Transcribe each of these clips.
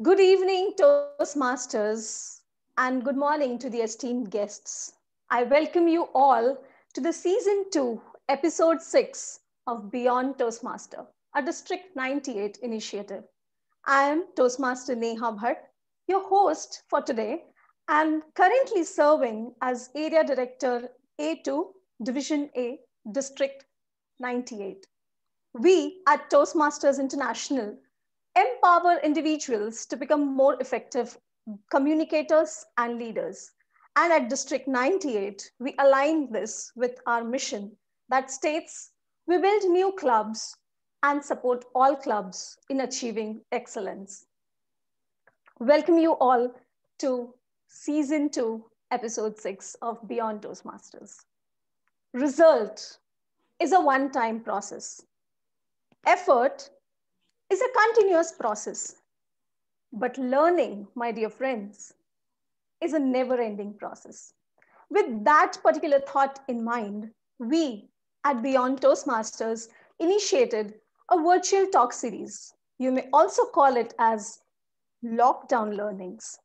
Good evening, Toastmasters, and good morning to the esteemed guests. I welcome you all to the Season 2, Episode 6 of Beyond Toastmaster, a District 98 initiative. I am Toastmaster Neha Bhatt, your host for today, and currently serving as Area Director A2, Division A, District 98. We at Toastmasters International empower individuals to become more effective communicators and leaders. And at District 98, we align this with our mission that states we build new clubs and support all clubs in achieving excellence. Welcome you all to Season 2, Episode 6 of Beyond Toastmasters. Result is a one-time process. Effort is a continuous process. But learning, my dear friends, is a never-ending process. With that particular thought in mind, we at Beyond Toastmasters initiated a virtual talk series. You may also call it as lockdown learnings,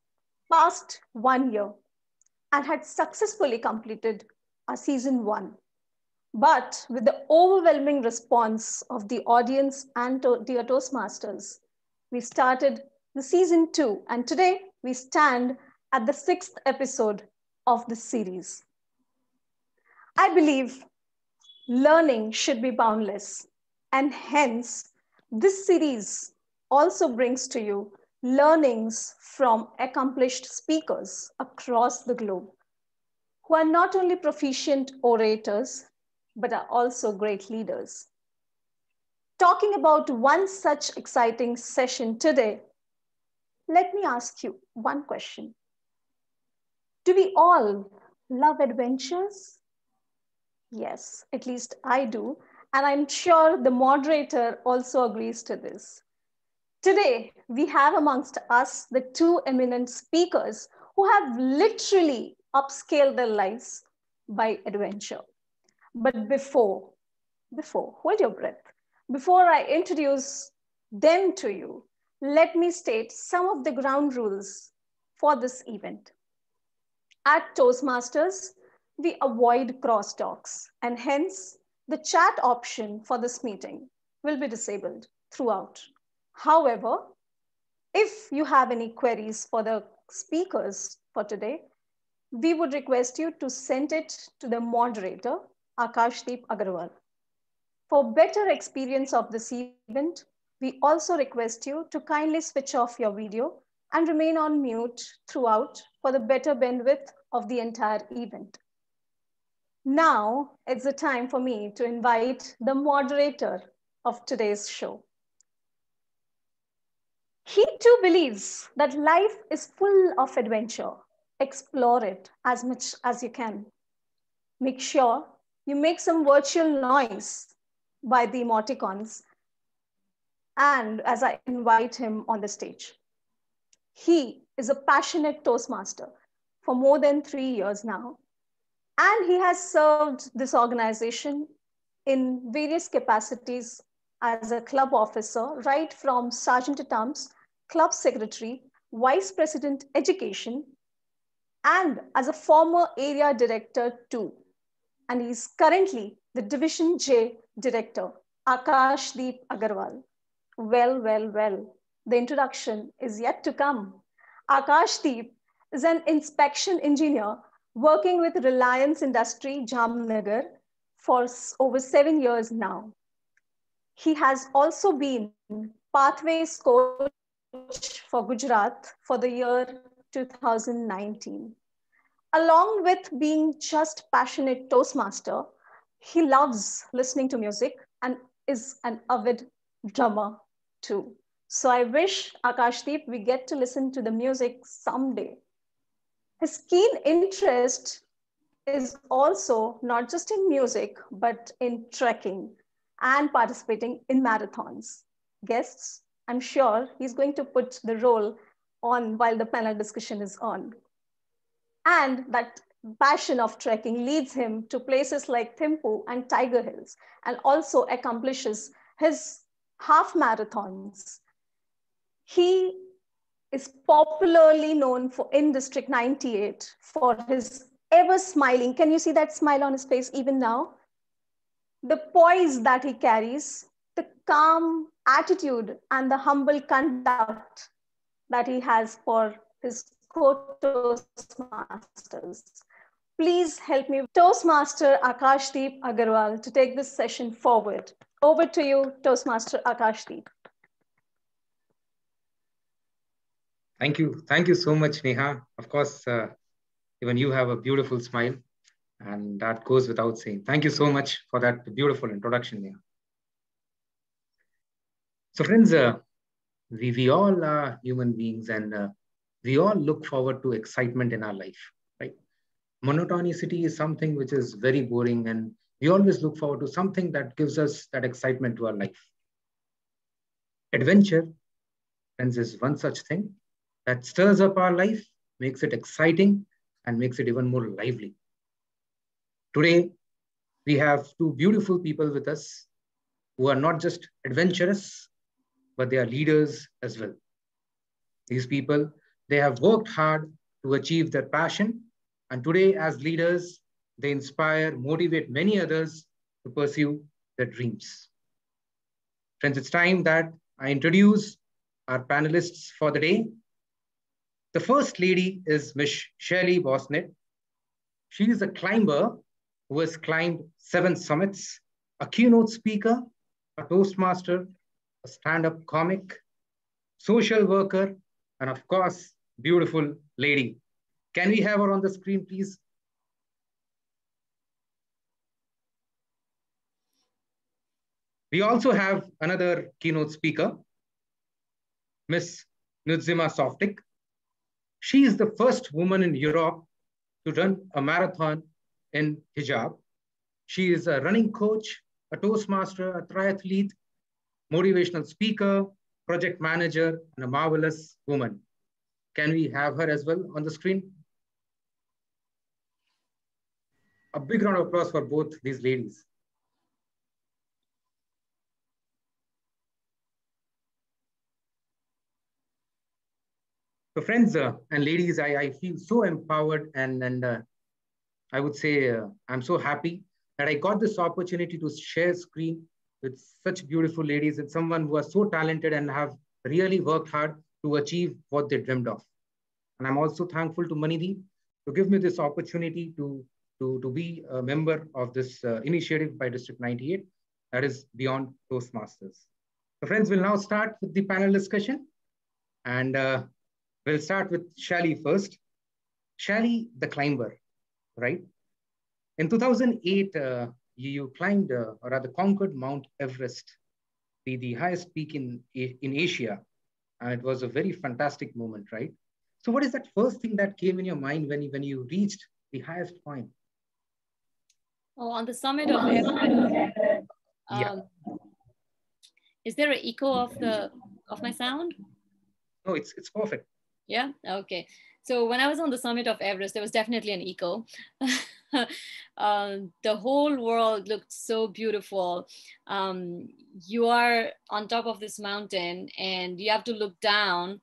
past 1 year, and had successfully completed our season 1. But with the overwhelming response of the audience and dear Toastmasters, we started the season 2, and today we stand at the 6th episode of this series. I believe learning should be boundless, and hence this series also brings to you learnings from accomplished speakers across the globe who are not only proficient orators, but are also great leaders. Talking about one such exciting session today, let me ask you one question. Do we all love adventures? Yes, at least I do. And I'm sure the moderator also agrees to this. Today, we have amongst us the two eminent speakers who have literally upscaled their lives by adventure. But before, hold your breath. Before I introduce them to you, let me state some of the ground rules for this event. At Toastmasters, we avoid crosstalks, and hence the chat option for this meeting will be disabled throughout. However, if you have any queries for the speakers for today, we would request you to send it to the moderator, Akashdeep. For better experience of this event, we also request you to kindly switch off your video and remain on mute throughout for the better bandwidth of the entire event. Now it's the time for me to invite the moderator of today's show. He too believes that life is full of adventure. Explore it as much as you can. Make sure you make some virtual noise by the emoticons and as I invite him on the stage. He is a passionate Toastmaster for more than 3 years now, and he has served this organization in various capacities as a club officer, right from Sergeant at Arms, Club Secretary, Vice President Education, and as a former area director too. And he's currently the Division J Director, Akashdeep Agarwal. Well, the introduction is yet to come. Akashdeep is an inspection engineer working with Reliance Industry Jamnagar for over 7 years now. He has also been Pathways Coach for Gujarat for the year 2019. Along with being just passionate Toastmaster, he loves listening to music and is an avid drummer too. So I wish, Akashdeep, we get to listen to the music someday. His keen interest is also not just in music, but in trekking and participating in marathons. Guests, I'm sure he's going to put the role on while the panel discussion is on. And that passion of trekking leads him to places like Thimphu and Tiger Hills, and also accomplishes his half marathons. He is popularly known for in District 98 for his ever smiling. Can you see that smile on his face even now? The poise that he carries, the calm attitude, and the humble conduct that he has for his co-Toastmasters. Please help me Toastmaster Akashdeep Agarwal to take this session forward. Over to you, Toastmaster Akashdeep. Thank you. Thank you so much, Neha. Of course, even you have a beautiful smile, and that goes without saying. Thank you so much for that beautiful introduction, Neha. So, friends, we all are human beings, and we all look forward to excitement in our life, right? Monotonicity is something which is very boring, and we always look forward to something that gives us that excitement to our life. Adventure, friends, is one such thing that stirs up our life, makes it exciting, and makes it even more lively. Today, we have two beautiful people with us who are not just adventurous, but they are leaders as well. These people, they have worked hard to achieve their passion, and today, as leaders, they inspire, motivate many others to pursue their dreams. Friends, it's time that I introduce our panelists for the day. The first lady is Miss Shailee Basent. She is a climber who has climbed 7 summits, a keynote speaker, a Toastmaster, a stand-up comic, social worker, and of course, beautiful lady. Can we have her on the screen, please? We also have another keynote speaker, Miss Nudzejma Softic. She is the first woman in Europe to run a marathon in hijab. She is a running coach, a Toastmaster, a triathlete, motivational speaker, project manager, and a marvelous woman. Can we have her as well on the screen? A big round of applause for both these ladies. So friends and ladies, I feel so empowered and I would say I'm so happy that I got this opportunity to share screen with such beautiful ladies and someone who are so talented and have really worked hard to achieve what they dreamed of. And I'm also thankful to Manidi to give me this opportunity to be a member of this initiative by District 98, that is Beyond Toastmasters. So friends, we'll now start with the panel discussion. And we'll start with Shailee first. Shailee, the climber, right? In 2008, you climbed, or rather conquered Mount Everest, the highest peak in Asia. And it was a very fantastic moment, right? So what is that first thing that came in your mind when you reached the highest point? Oh, on the Summit of Everest. Yeah. Is there an echo of my sound? No, it's perfect. Yeah, okay. So when I was on the Summit of Everest, there was definitely an echo. The whole world looked so beautiful. You are on top of this mountain and you have to look down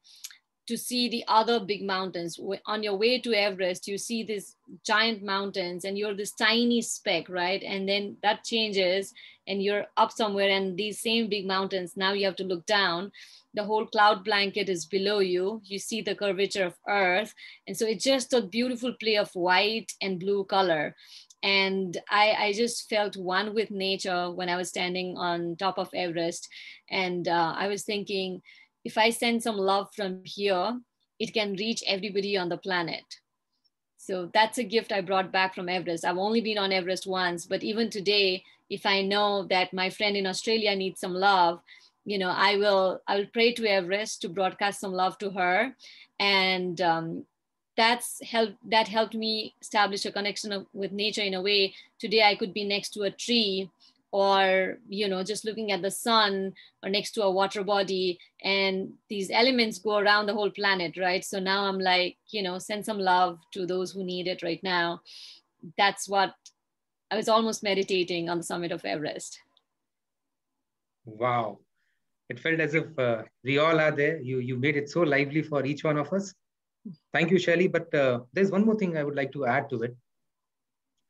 to see the other big mountains. On your way to Everest, you see these giant mountains and you're this tiny speck, right? And then that changes and you're up somewhere and these same big mountains, now you have to look down. The whole cloud blanket is below you. You see the curvature of Earth. And so it's just a beautiful play of white and blue color. And I just felt one with nature when I was standing on top of Everest. And I was thinking, if I send some love from here, it can reach everybody on the planet. So that's a gift I brought back from Everest. I've only been on Everest once, but even today, if I know that my friend in Australia needs some love, you know, I will pray to Everest to broadcast some love to her. And that helped me establish a connection with nature in a way. Today I could be next to a tree or, you know, just looking at the sun or next to a water body, and these elements go around the whole planet, right? So now I'm like, you know, send some love to those who need it right now. That's what I was almost meditating on the Summit of Everest. Wow. It felt as if we all are there. You made it so lively for each one of us. Thank you, Shailee. But there's one more thing I would like to add to it.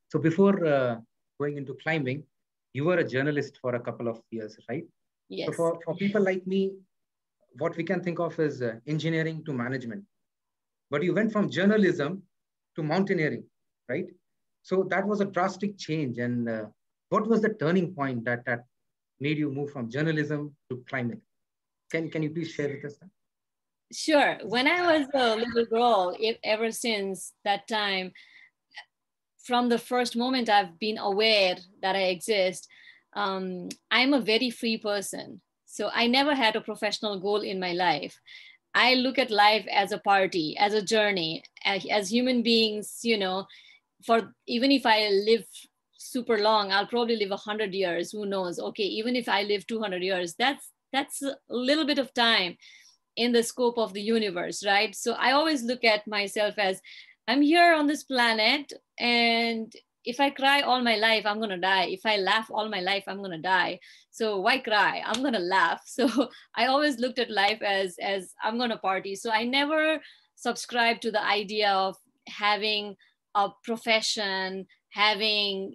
So before going into climbing, you were a journalist for a couple of years, right? So Yes. for people like me, what we can think of is engineering to management. But you went from journalism to mountaineering, right? So that was a drastic change. And what was the turning point that made you move from journalism to climbing? Can you please share with us that? Sure. When I was a little girl, ever since that time, from the first moment I've been aware that I exist, I'm a very free person. So I never had a professional goal in my life. I look at life as a party, as a journey, as human beings, for even if I live super long, I'll probably live 100 years, who knows? Okay, even if I live 200 years, that's a little bit of time in the scope of the universe, right? So I always look at myself as I'm here on this planet, and if I cry all my life, I'm gonna die. If I laugh all my life, I'm gonna die. So why cry? I'm gonna laugh. So I always looked at life as I'm gonna party. So I never subscribed to the idea of having a profession, having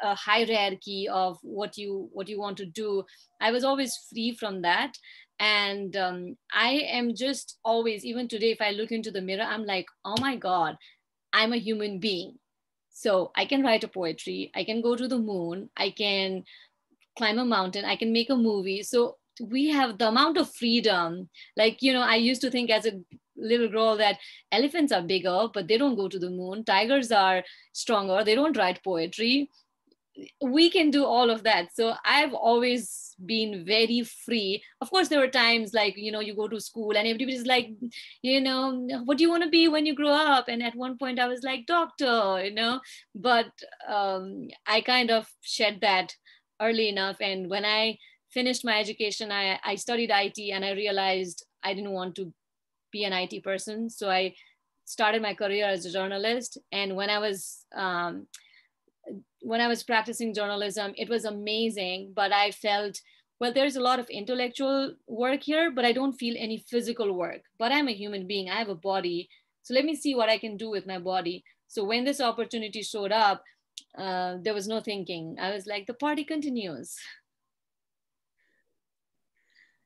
a hierarchy of what you want to do. I was always free from that. And I am just always, even today, if I look into the mirror, I'm like, oh my god, I'm a human being. So I can write a poetry, I can go to the moon, I can climb a mountain, I can make a movie. So we have the amount of freedom. Like, I used to think as a little girl that elephants are bigger, but they don't go to the moon. Tigers are stronger, they don't write poetry. We can do all of that. So I've always been very free. Of course, there were times like, you go to school and everybody's like, what do you want to be when you grow up? And at one point I was like, doctor, but I kind of shed that early enough. And when I finished my education, I studied IT, and I realized I didn't want to be an IT person. So I started my career as a journalist. And when I was practicing journalism, it was amazing, but I felt, well, there's a lot of intellectual work here, but I don't feel any physical work. But I'm a human being, I have a body. So let me see what I can do with my body. So when this opportunity showed up, there was no thinking. I was like, the party continues.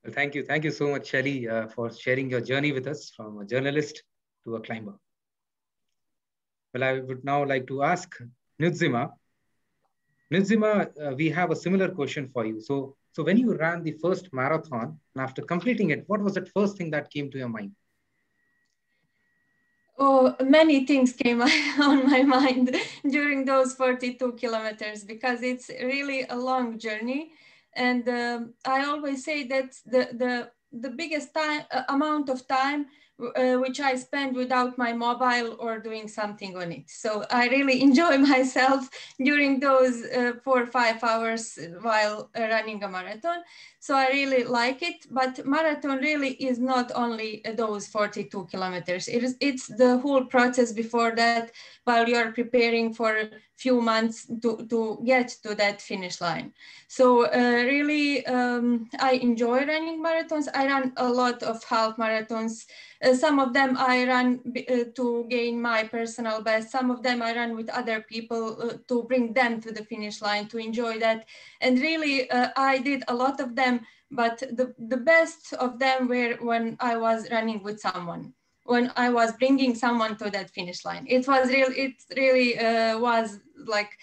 Well, thank you. Thank you so much, Shailee, for sharing your journey with us from a journalist to a climber. Well, I would now like to ask Nudzejma. Nudzejma, we have a similar question for you. So when you ran the first marathon, and after completing it, what was the first thing that came to your mind? Oh, many things came on my mind during those 42 kilometers, because it's really a long journey. And I always say that the biggest amount of time which I spend without my mobile or doing something on it. So I really enjoy myself during those 4 or 5 hours while running a marathon. So I really like it, but marathon really is not only those 42 kilometers. It's the whole process before that, while you're preparing for a few months to get to that finish line. So really, I enjoy running marathons. I run a lot of half marathons. Some of them I run to gain my personal best. Some of them I run with other people to bring them to the finish line, to enjoy that. And really, I did a lot of them, but the best of them were when I was running with someone, when I was bringing someone to that finish line. It really was like,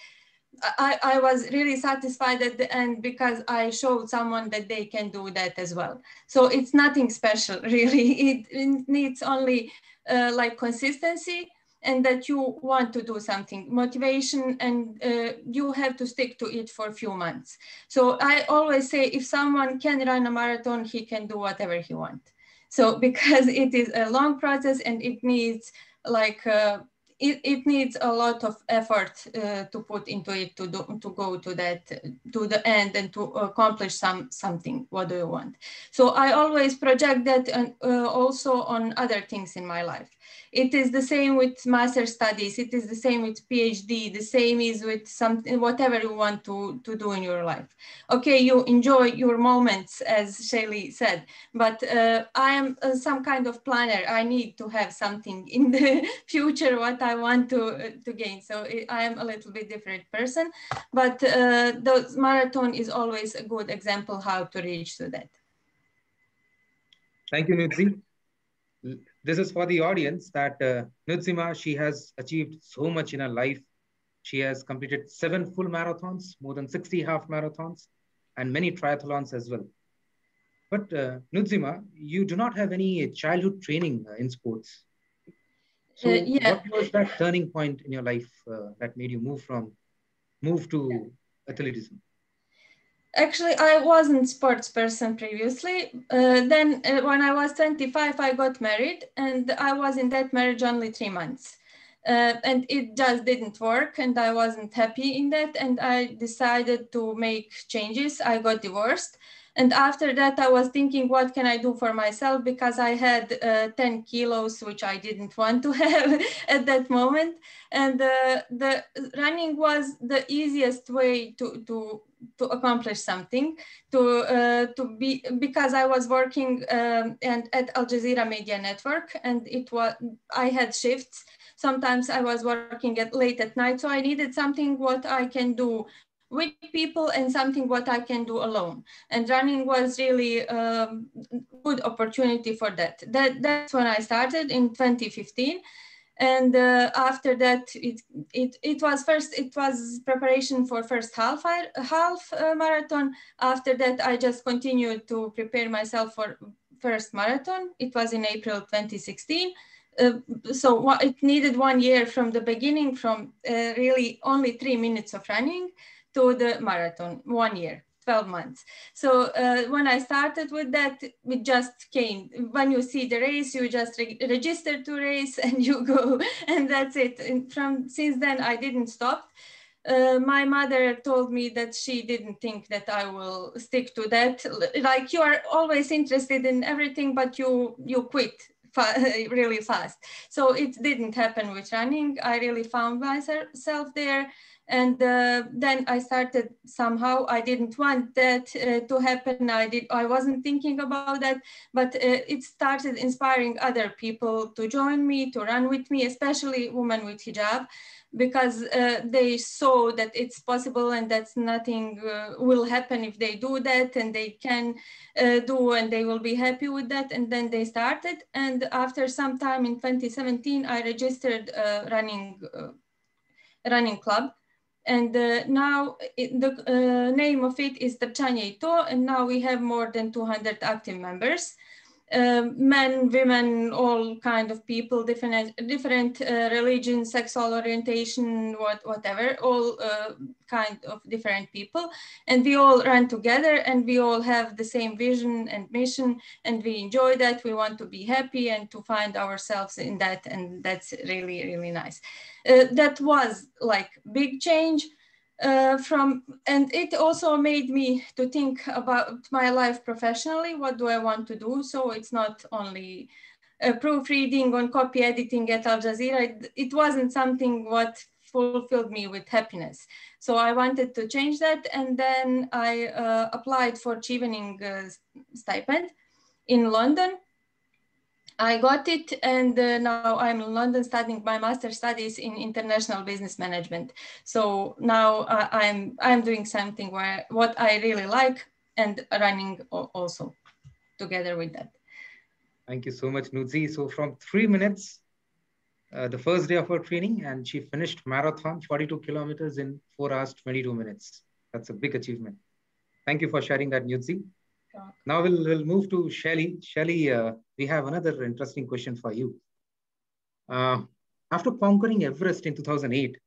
I was really satisfied at the end, because I showed someone that they can do that as well. So it's nothing special, really. It needs only like consistency, and that you want to do something, motivation, and you have to stick to it for a few months. So I always say, if someone can run a marathon, he can do whatever he wants. So because it is a long process, and it needs like it needs a lot of effort to put into it to go to that to the end and to accomplish something. What do you want? So I always project that also on other things in my life. It is the same with master studies. It is the same with PhD. The same is with something, whatever you want to do in your life. Okay, you enjoy your moments, as Shailee said, but I am some kind of planner. I need to have something in the future what I want to gain. So I am a little bit different person, but the marathon is always a good example how to reach to that. Thank you, Nudzi. This is for the audience that Nudzejma, she has achieved so much in her life. She has completed 7 full marathons, more than 60 half marathons, and many triathlons as well. But Nudzejma, you do not have any childhood training in sports. So Yeah. what was that turning point in your life that made you move to athleticism? Actually, I wasn't sports person previously. Then when I was 25, I got married, and I was in that marriage only 3 months. And it just didn't work, and I wasn't happy in that, and I decided to make changes. I got divorced, and after that I was thinking, what can I do for myself, because I had 10 kilos which I didn't want to have at that moment, and the running was the easiest way to accomplish something, to be, because I was working and at Al Jazeera Media Network, and it was, I had shifts. Sometimes I was working late at night, so I needed something what I can do with people and something what I can do alone. And running was really good opportunity for that. That's when I started in 2015. And after that, it was preparation for first half marathon. After that, I just continued to prepare myself for first marathon. It was in April 2016. So it needed 1 year from the beginning, from really only 3 minutes of running to the marathon, 1 year. 12 months. So when I started with that, it just came. When you see the race, you just register to race and you go, and that's it. And since then, I didn't stop. My mother told me that she didn't think that I will stick to that. Like, you are always interested in everything, but you quit really fast. So it didn't happen with running. I really found myself there. And then I started somehow. I didn't want that to happen. I wasn't thinking about that, but it started inspiring other people to join me, to run with me, especially women with hijab, because they saw that it's possible and that nothing will happen if they do that, and they can do, and they will be happy with that. And then they started. And after some time in 2017, I registered a running club. And now the name of it is Trčanje I To, and now we have more than 200 active members. Men, women, all kind of people, different religion, sexual orientation, whatever, all kind of different people. And we all run together, and we all have the same vision and mission, and we enjoy that. We want to be happy and to find ourselves in that, and that's really, really nice. That was like big change. And it also made me to think about my life professionally. What do I want to do? So it's not only proofreading on copy editing at Al Jazeera. It wasn't something what fulfilled me with happiness. So I wanted to change that. And then I applied for Chevening stipend in London. I got it, and now I'm in London studying my master's studies in international business management. So now I'm doing something what I really like, and running also together with that. Thank you so much, Nudzi. So from 3 minutes, the first day of her training, and she finished marathon 42 kilometers in 4 hours 22 minutes. That's a big achievement. Thank you for sharing that, Nudzi. Now we'll move to Shailee. Shailee, we have another interesting question for you. After conquering Everest in 2008,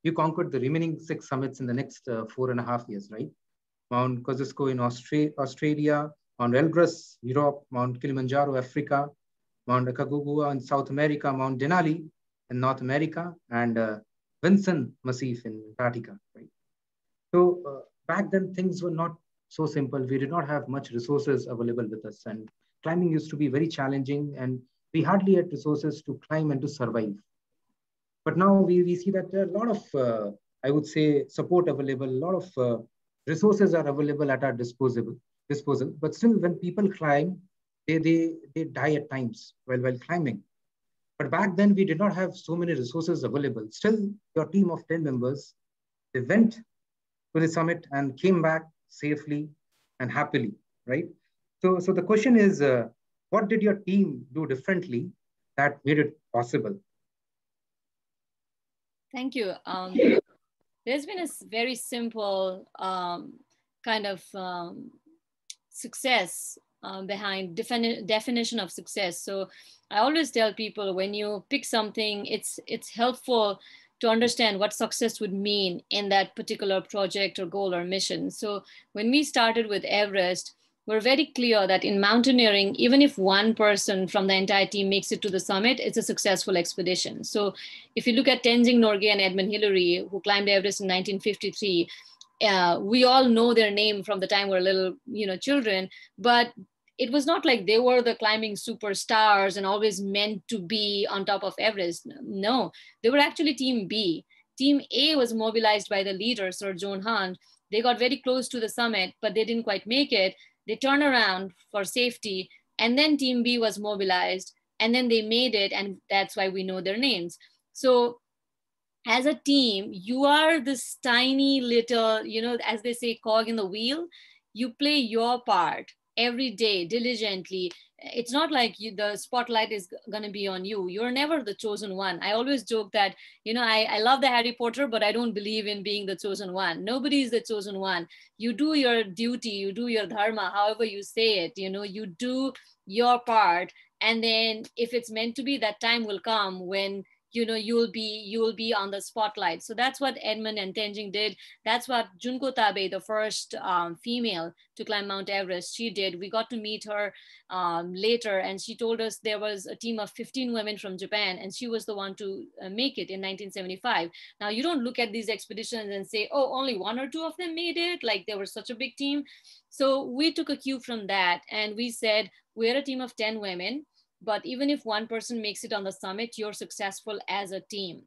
you conquered the remaining 6 summits in the next 4.5 years, right? Mount Kosciuszko in Australia, Mount Elbrus, Europe, Mount Kilimanjaro, Africa, Mount Aconcagua in South America, Mount Denali in North America, and Vinson Massif in Antarctica, right? So back then, things were not so simple. We did not have much resources available with us, and climbing used to be very challenging, and we hardly had resources to climb and to survive. But now we see that there are a lot of, I would say, support available, a lot of resources are available at our disposal. But still, when people climb, they die at times while climbing. But back then, we did not have so many resources available. Still, your team of 10 members, they went to the summit and came back safely and happily, right? So the question is, what did your team do differently that made it possible? Thank you. There's been a very simple kind of success behind definition of success. So I always tell people, when you pick something, it's helpful to understand what success would mean in that particular project or goal or mission. So when we started with Everest, we're very clear that in mountaineering, even if one person from the entire team makes it to the summit, it's a successful expedition. So if you look at Tenzing Norgay and Edmund Hillary, who climbed Everest in 1953, we all know their name from the time we're little, children, but it was not like they were the climbing superstars and always meant to be on top of Everest. No, they were actually Team B. Team A was mobilized by the leader, Sir John Hunt. They got very close to the summit, but they didn't quite make it. They turned around for safety, and then Team B was mobilized, and then they made it, and that's why we know their names. So as a team, you are this tiny little, as they say, cog in the wheel. You play your part every day diligently. It's not like the spotlight is going to be on you. You're never the chosen one. I always joke that, I love the Harry Potter, but I don't believe in being the chosen one. Nobody is the chosen one. You do your duty, you do your dharma, however you say it, you do your part. And then if it's meant to be, that time will come when you'll be on the spotlight. So that's what Edmund and Tenzing did. That's what Junko Tabe, the first female to climb Mount Everest, she did. We got to meet her later, and she told us there was a team of 15 women from Japan, and she was the one to make it in 1975. Now, you don't look at these expeditions and say, oh, only one or two of them made it, like they were such a big team. So we took a cue from that, and we said, we're a team of 10 women. But even if one person makes it on the summit, you're successful as a team.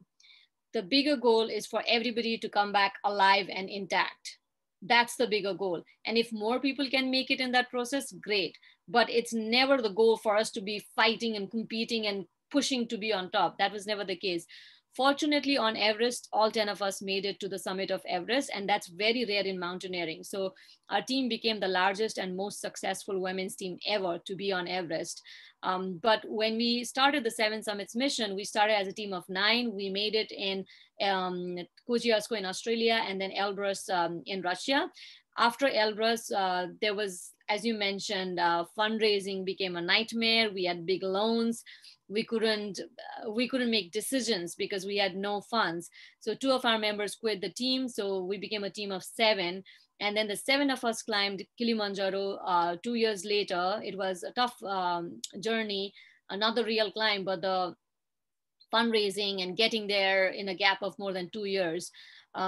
The bigger goal is for everybody to come back alive and intact. That's the bigger goal. And if more people can make it in that process, great. But it's never the goal for us to be fighting and competing and pushing to be on top. That was never the case. Fortunately, on Everest, all 10 of us made it to the summit of Everest, and that's very rare in mountaineering. So our team became the largest and most successful women's team ever to be on Everest. But when we started the Seven Summits mission, we started as a team of 9. We made it in Kosciuszko in Australia, and then Elbrus in Russia. After Elbrus, there was, as you mentioned, fundraising became a nightmare. We had big loans. We couldn't make decisions because we had no funds. So 2 of our members quit the team. So we became a team of 7. And then the 7 of us climbed Kilimanjaro 2 years later. It was a tough journey, not the real climb, but the fundraising and getting there in a gap of more than 2 years.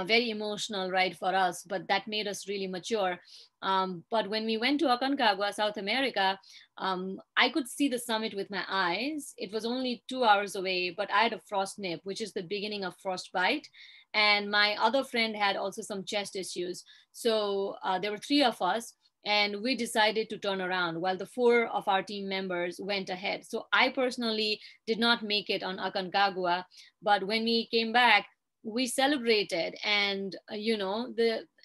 Very emotional ride for us, but that made us really mature. But when we went to Aconcagua, South America, I could see the summit with my eyes. It was only 2 hours away, but I had a frost nip, which is the beginning of frostbite. And my other friend had also some chest issues. So there were 3 of us, and we decided to turn around while the 4 of our team members went ahead. So I personally did not make it on Aconcagua, but when we came back, we celebrated. And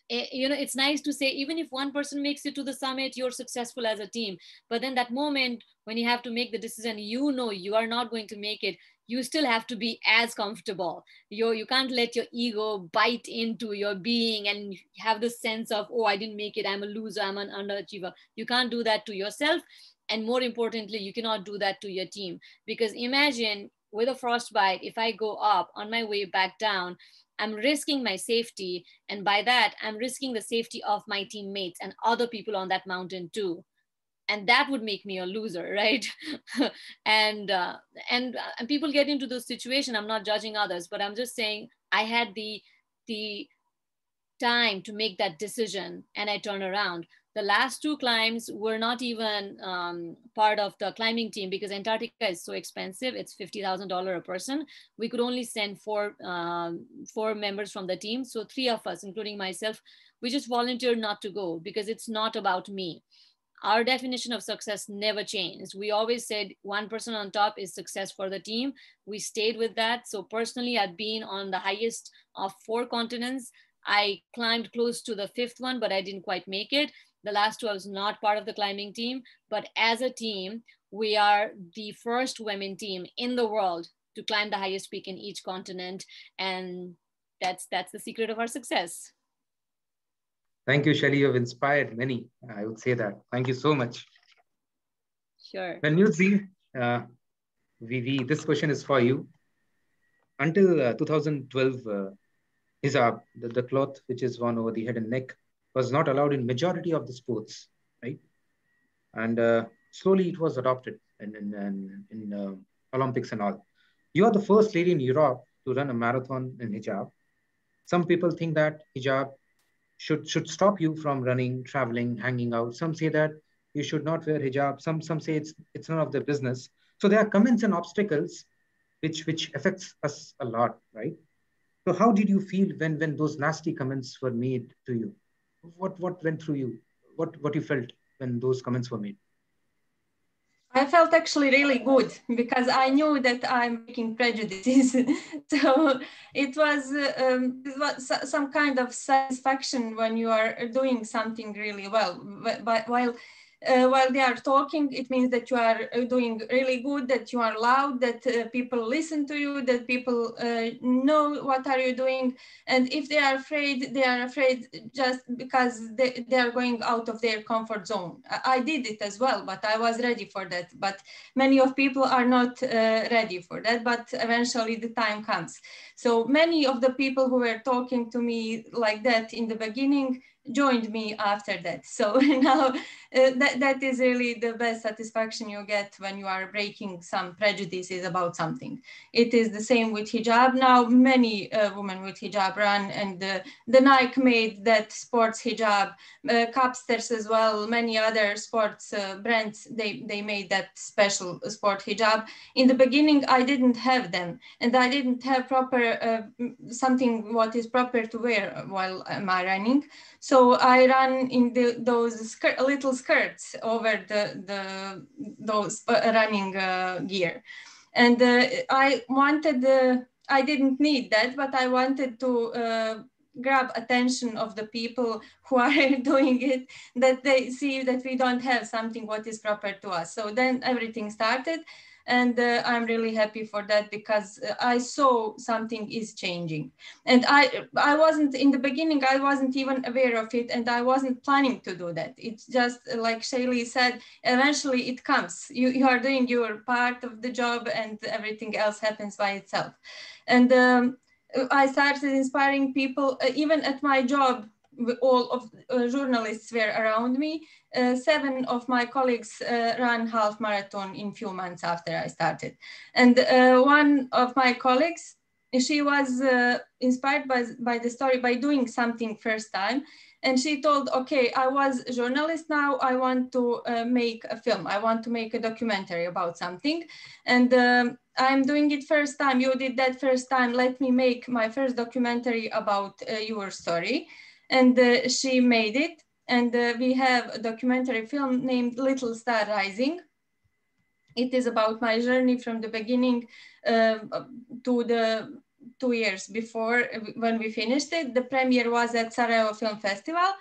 it's nice to say, even if one person makes it to the summit, you're successful as a team. But then that moment when you have to make the decision, you are not going to make it, you still have to be as comfortable. You can't let your ego bite into your being and have the sense of, oh, I didn't make it, I'm a loser, I'm an underachiever. You can't do that to yourself. And more importantly, you cannot do that to your team. Because imagine with a frostbite, if I go up, on my way back down, I'm risking my safety. And by that, I'm risking the safety of my teammates and other people on that mountain too. and that would make me a loser, right? and people get into those situations. I'm not judging others, but I'm just saying I had the time to make that decision, and I turned around. The last two climbs were not even part of the climbing team because Antarctica is so expensive. It's $50,000 a person. We could only send four members from the team. So three of us, including myself, we just volunteered not to go because it's not about me. Our definition of success never changed. We always said one person on top is success for the team. We stayed with that. So personally, I've been on the highest of 4 continents. I climbed close to the 5th one, but I didn't quite make it. The last 2, I was not part of the climbing team. But as a team, we are the first women team in the world to climb the highest peak in each continent. And that's the secret of our success. Thank you, Shailee. You've inspired many. I would say that. Thank you so much. Sure. When you see, this question is for you. Until 2012, hijab, the cloth which is worn over the head and neck, was not allowed in majority of the sports, right? And slowly it was adopted in Olympics and all. You are the first lady in Europe to run a marathon in hijab. Some people think that hijab should stop you from running, traveling, hanging out. Some say that you should not wear hijab. Some say it's none of their business. So there are comments and obstacles which affects us a lot, right? So how did you feel when those nasty comments were made to you? What went through you? What you felt when those comments were made? I felt actually really good because I knew that I'm breaking prejudices. So it was some kind of satisfaction when you are doing something really well. But while they are talking, it means that you are doing really good, that you are loud, that people listen to you, that people know what are you doing. And if they are afraid just because they are going out of their comfort zone. I did it as well, but I was ready for that. But many of people are not ready for that, but eventually the time comes. So many of the people who were talking to me like that in the beginning joined me after that. So now that is really the best satisfaction you get when you are breaking some prejudices about something. It is the same with hijab. Now many women with hijab run, and the Nike made that sports hijab, Capsters as well, many other sports brands, they made that special sport hijab. In the beginning, I didn't have them, and I didn't have proper something what is proper to wear while am I running. So I ran in those little skirts over those running gear, and I didn't need that, but I wanted to grab attention of the people who are doing it, that they see that we don't have something what is proper to us. So then everything started, and I'm really happy for that because I saw something is changing. And I wasn't, in the beginning, I wasn't even aware of it, and I wasn't planning to do that. It's just like Shailee said, eventually it comes. You are doing your part of the job and everything else happens by itself. And I started inspiring people, even at my job. All of journalists were around me. 7 of my colleagues ran half marathon in few months after I started. And one of my colleagues, she was inspired by the story by doing something first time. And she told, okay, I was a journalist, now I want to make a film. I want to make a documentary about something. And I'm doing it first time. You did that first time. Let me make my first documentary about your story. And she made it. And we have a documentary film named Little Star Rising. It is about my journey from the beginning to the 2 years before when we finished it. The premiere was at Sarajevo Film Festival.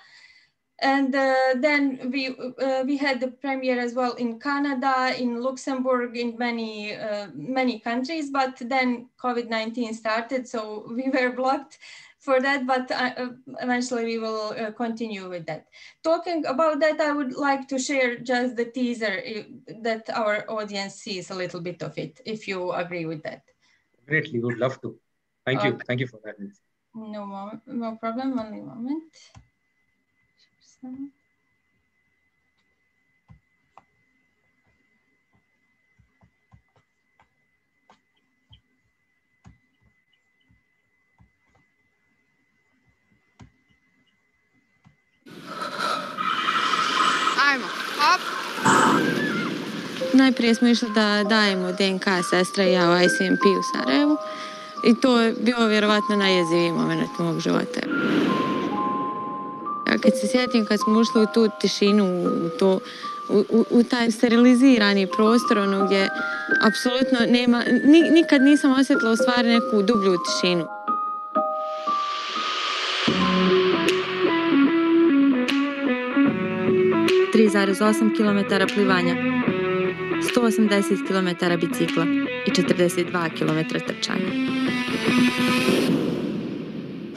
And then we had the premiere as well in Canada, in Luxembourg, in many countries. But then COVID-19 started, so we were blocked for that. But eventually we will continue with that. Talking about that, I would like to share just the teaser that our audience sees a little bit of it, if you agree with that. Greatly, would love to. Thank you. Thank you for that. No problem. Only a moment. Najprije smo išli da dajemo DNK sestra i ja u ICMP u Sarajevu. I to je bio vjerovatno najjeziviji moment mog života. Kad se sjetim kad smo ušli u tu tišinu, u taj sterilizirani prostor, ono gdje apsolutno nema, nikad nisam osjetila u stvari neku dublju tišinu. ...3,8 km plivanja, 180 km bicikla i 42 km trčanja.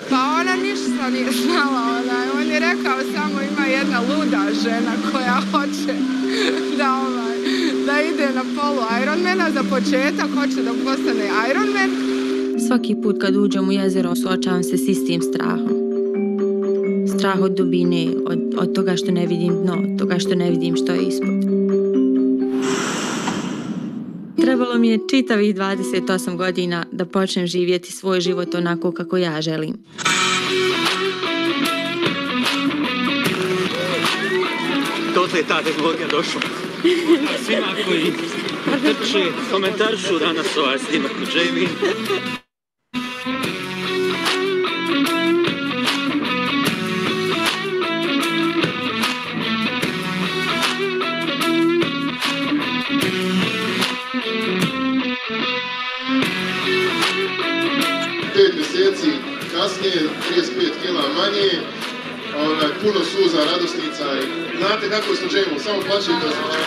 Pa ona ništa nije znala, on je rekao samo ima jedna luda žena koja hoće da ide na polu Ironmana za početak, hoće da postane Ironman. Svaki put kad uđem u jezero suočavam se s istim strahom. Strah od dubine, od toga što ne vidim dno, od toga što ne vidim što je ispod. Trebalo mi je čitavih 28 godina da počnem živjeti svoj život onako kako ja želim. Dotle je ta tehnologija došla. Svima koji trče, komentaršu danas ovaj snimak Nudzejmi. Kasnije, 35 kila manje, puno suza, radosnica i znate kako je s Nudzejmom, samo plaćajte osjećaj.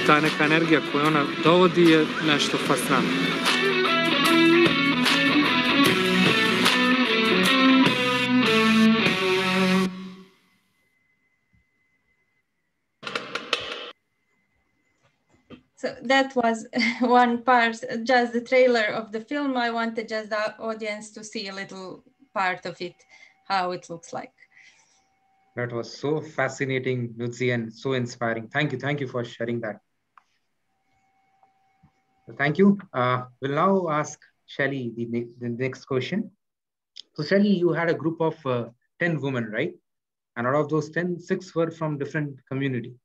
Ta neka energija koju ona dovodi je nešto fascinantno. So that was one part, just the trailer of the film. I wanted just the audience to see a little part of it, how it looks like. That was so fascinating, Nudzi, and so inspiring. Thank you for sharing that. Thank you. We'll now ask Shailee the next question. So Shailee, you had a group of 10 women, right? And out of those 10, 6 were from different community.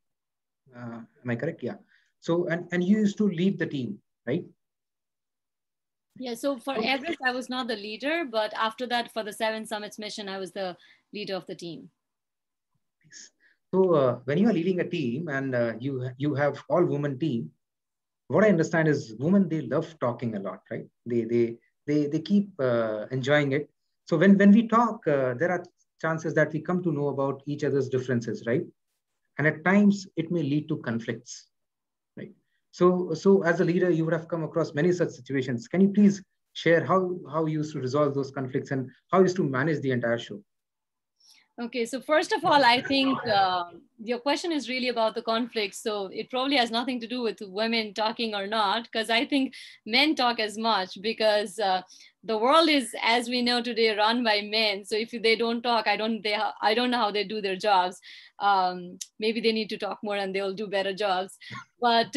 Am I correct? Yeah. So, and you used to lead the team, right? Yeah, so for Everest, I was not the leader, but after that, for the 7 Summits mission, I was the leader of the team. So when you are leading a team and you have all women team, what I understand is women, they love talking a lot, right? They keep enjoying it. So when we talk, there are chances that we come to know about each other's differences, right? And at times it may lead to conflicts. Right. So as a leader, you would have come across many such situations. Can you please share how you used to resolve those conflicts and how you used to manage the entire show? Okay, so first of all, I think your question is really about the conflict. So it probably has nothing to do with women talking or not, because I think men talk as much because the world is, as we know today, run by men. So if they don't talk, I don't know how they do their jobs. Maybe they need to talk more and they'll do better jobs. But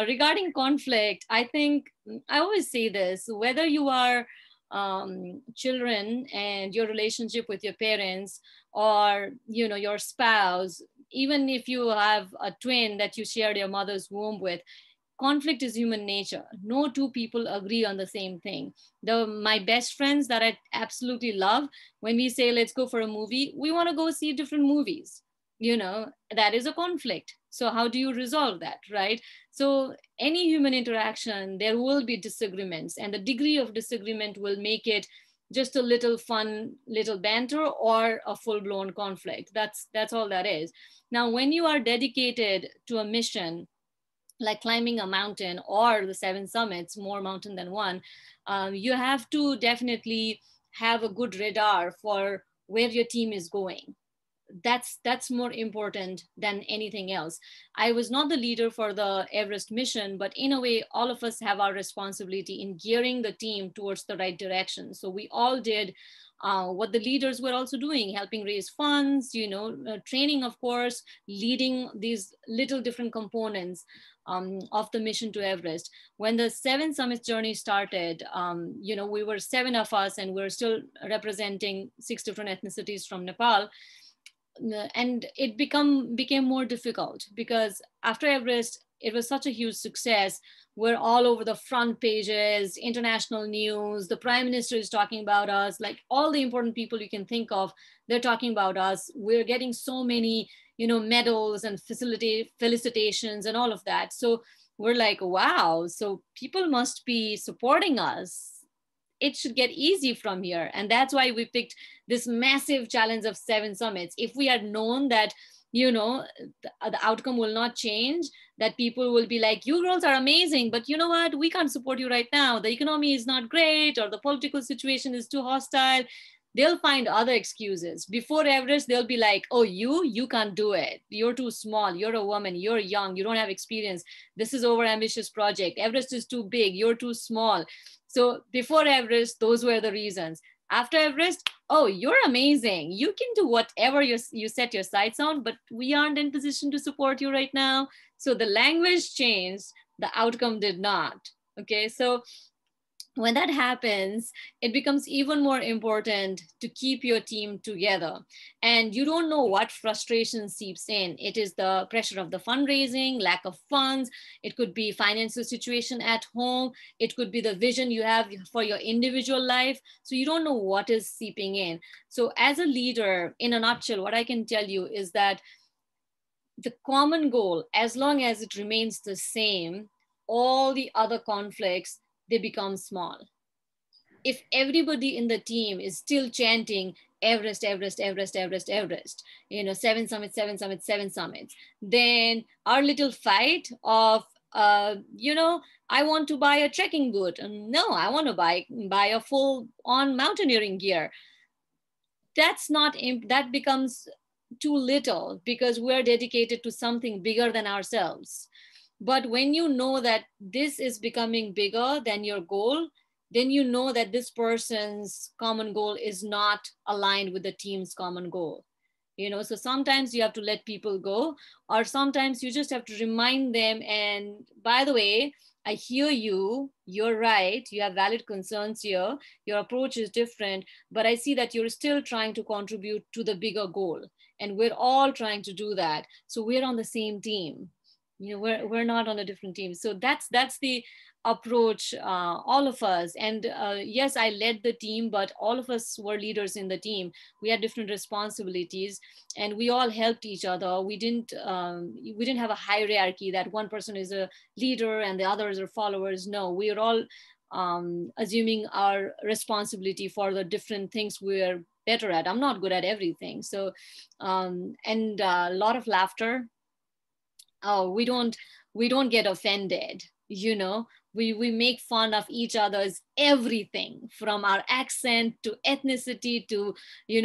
regarding conflict, I think I always say this, whether you are children and your relationship with your parents, or your spouse, even if you have a twin that you shared your mother's womb with, conflict is human nature. No two people agree on the same thing. My best friends that I absolutely love, when we say let's go for a movie, we want to go see different movies. That is a conflict. So how do you resolve that, right? So any human interaction, there will be disagreements, and the degree of disagreement will make it just a little fun, little banter, or a full-blown conflict. That's all that is. Now, when you are dedicated to a mission, like climbing a mountain or the 7 summits, more mountain than one, you have to definitely have a good radar for where your team is going. That's more important than anything else. I was not the leader for the Everest mission, but in a way, all of us have our responsibility in gearing the team towards the right direction. So we all did what the leaders were also doing, helping raise funds, training, of course, leading these little different components of the mission to Everest. When the 7 summits journey started, we were 7 of us, and we're still representing 6 different ethnicities from Nepal. And it became more difficult because after Everest, it was such a huge success. We're all over the front pages, international news, the prime minister is talking about us, like all the important people you can think of, they're talking about us. We're getting so many, medals and felicitations and all of that. So we're like, wow, so people must be supporting us. It should get easy from here. And that's why we picked this massive challenge of 7 summits. If we had known that, the outcome will not change, that people will be like, you girls are amazing, but you know what, we can't support you right now. The economy is not great, or the political situation is too hostile. They'll find other excuses. Before Everest, they'll be like, oh, you can't do it. You're too small. You're a woman. You're young. You don't have experience. This is overambitious project. Everest is too big. You're too small. So before Everest, those were the reasons. After Everest, oh, you're amazing. You can do whatever you set your sights on, but we aren't in position to support you right now. So the language changed. The outcome did not. Okay, so when that happens, it becomes even more important to keep your team together. And you don't know what frustration seeps in. It is the pressure of the fundraising, lack of funds. It could be financial situation at home. It could be the vision you have for your individual life. So you don't know what is seeping in. So as a leader, in a nutshell, what I can tell you is that the common goal, as long as it remains the same, all the other conflicts, they become small. If everybody in the team is still chanting Everest, Everest, Everest, Everest, Everest, 7 summits, 7 summits, 7 summits, then our little fight of, I want to buy a trekking boot. No, I want to buy a full on mountaineering gear. That becomes too little because we're dedicated to something bigger than ourselves. But when you know that this is becoming bigger than your goal, then you know that this person's common goal is not aligned with the team's common goal. So sometimes you have to let people go, or sometimes you just have to remind them. And by the way, I hear you, you're right, you have valid concerns here, your approach is different, but I see that you're still trying to contribute to the bigger goal. And we're all trying to do that. So we're on the same team. We're not on a different team. So that's the approach, all of us. And yes, I led the team, but all of us were leaders in the team. We had different responsibilities, and we all helped each other. We didn't have a hierarchy that one person is a leader and the others are followers. No, we are all assuming our responsibility for the different things we're better at. I'm not good at everything. So, and a lot of laughter. Oh, we don't get offended. We make fun of each other's everything, from our accent to ethnicity to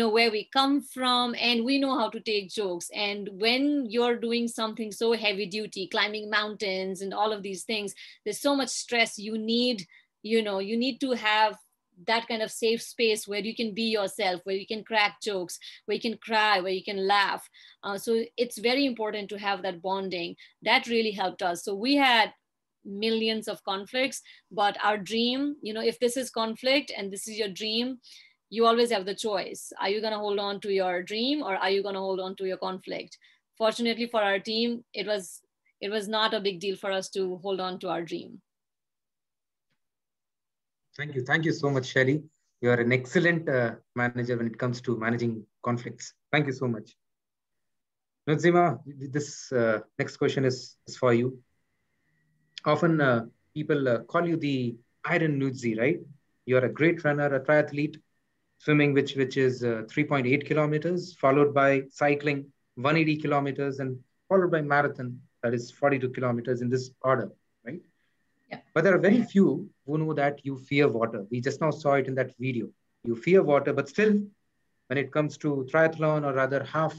where we come from, and we know how to take jokes. And when you're doing something so heavy duty, climbing mountains and all of these things, there's so much stress. You need to have that kind of safe space where you can be yourself, where you can crack jokes, where you can cry, where you can laugh. So it's very important to have that bonding. That really helped us. So we had millions of conflicts, but our dream, if this is conflict and this is your dream, you always have the choice. Are you going to hold on to your dream, or are you going to hold on to your conflict? Fortunately for our team, it was not a big deal for us to hold on to our dream. Thank you. Thank you so much, Shailee. You are an excellent manager when it comes to managing conflicts. Thank you so much. Nudzejma, this next question is for you. Often people call you the Iron Nudzi, right? You are a great runner, a triathlete, swimming, which is 3.8 kilometers, followed by cycling, 180 kilometers, and followed by marathon, that is 42 kilometers in this order, right? Yeah. But there are very few who know that you fear water. We just now saw it in that video. You fear water, but still, when it comes to triathlon, or rather half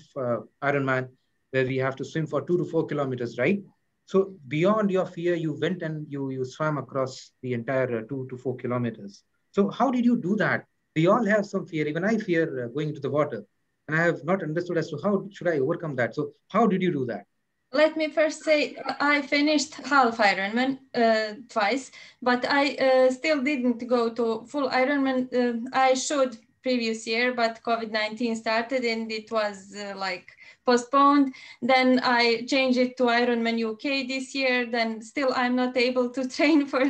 Ironman, where we have to swim for 2 to 4 kilometers, right? So beyond your fear, you went and you swam across the entire 2 to 4 kilometers. So how did you do that? We all have some fear. Even I fear going into the water, and I have not understood as to how should I overcome that. So how did you do that? Let me first say I finished half Ironman twice, but I still didn't go to full Ironman. I should previous year, but COVID-19 started and it was like postponed. Then I changed it to Ironman UK this year. Then still I'm not able to train for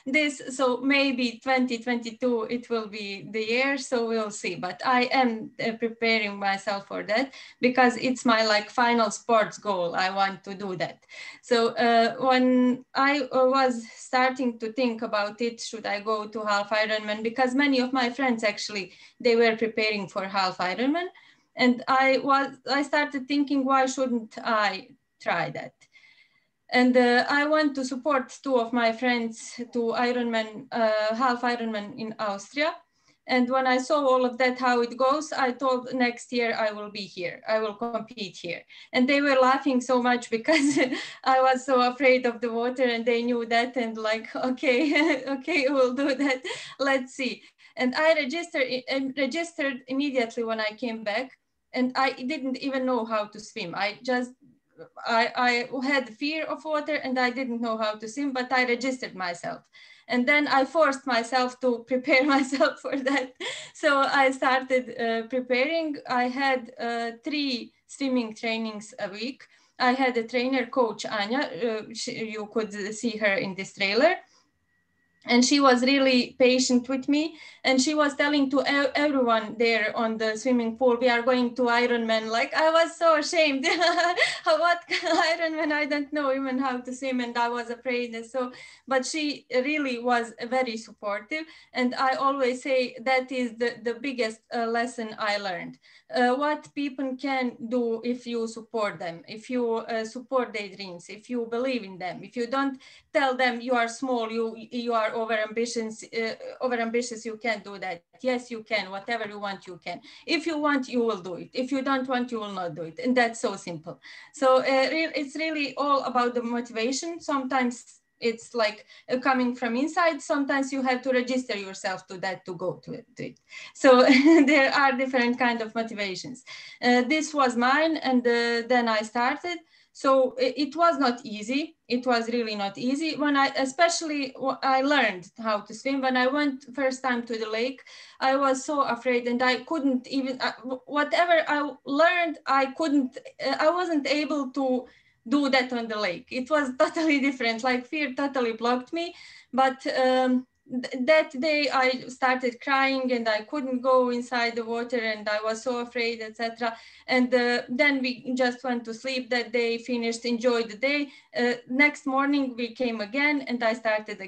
this. So maybe 2022 it will be the year. So we'll see. But I am preparing myself for that because it's my like final sports goal. I want to do that. So when I was starting to think about it, should I go to half Ironman? Because many of my friends actually, they were preparing for half Ironman. And I started thinking, why shouldn't I try that? And I want to support two of my friends to Ironman, half Ironman in Austria. And when I saw all of that, how it goes, I thought next year I will be here. I will compete here. And they were laughing so much because I was so afraid of the water and they knew that and like, okay, okay, we'll do that. Let's see. And I registered immediately when I came back. And I didn't even know how to swim. I had fear of water and I didn't know how to swim, but I registered myself. And then I forced myself to prepare myself for that. So I started preparing. I had 3 swimming trainings a week. I had a trainer, Coach Anya. You could see her in this trailer. And she was really patient with me, and she was telling to everyone there on the swimming pool, we are going to Ironman. Like I was so ashamed. What Ironman? I don't know even how to swim, and I was afraid. And so, but she really was very supportive, and I always say that is the biggest lesson I learned. What people can do if you support them, if you support their dreams, if you believe in them, if you don't tell them you are small, you are over ambitious, you can't do that. Yes, you can. Whatever you want, you can. If you want, you will do it. If you don't want, you will not do it. And that's so simple. So it's really all about the motivation. Sometimes it's like coming from inside. Sometimes you have to register yourself to that to go to it. So there are different kind of motivations. This was mine, and then I started. So it was not easy. It was really not easy. When I learned how to swim, when I went first time to the lake, I was so afraid and I couldn't even, whatever I learned, I wasn't able to do that on the lake. It was totally different, like fear totally blocked me. But that day I started crying and I couldn't go inside the water and I was so afraid, etc. And then we just went to sleep that day, finished, enjoyed the day. Next morning we came again and I started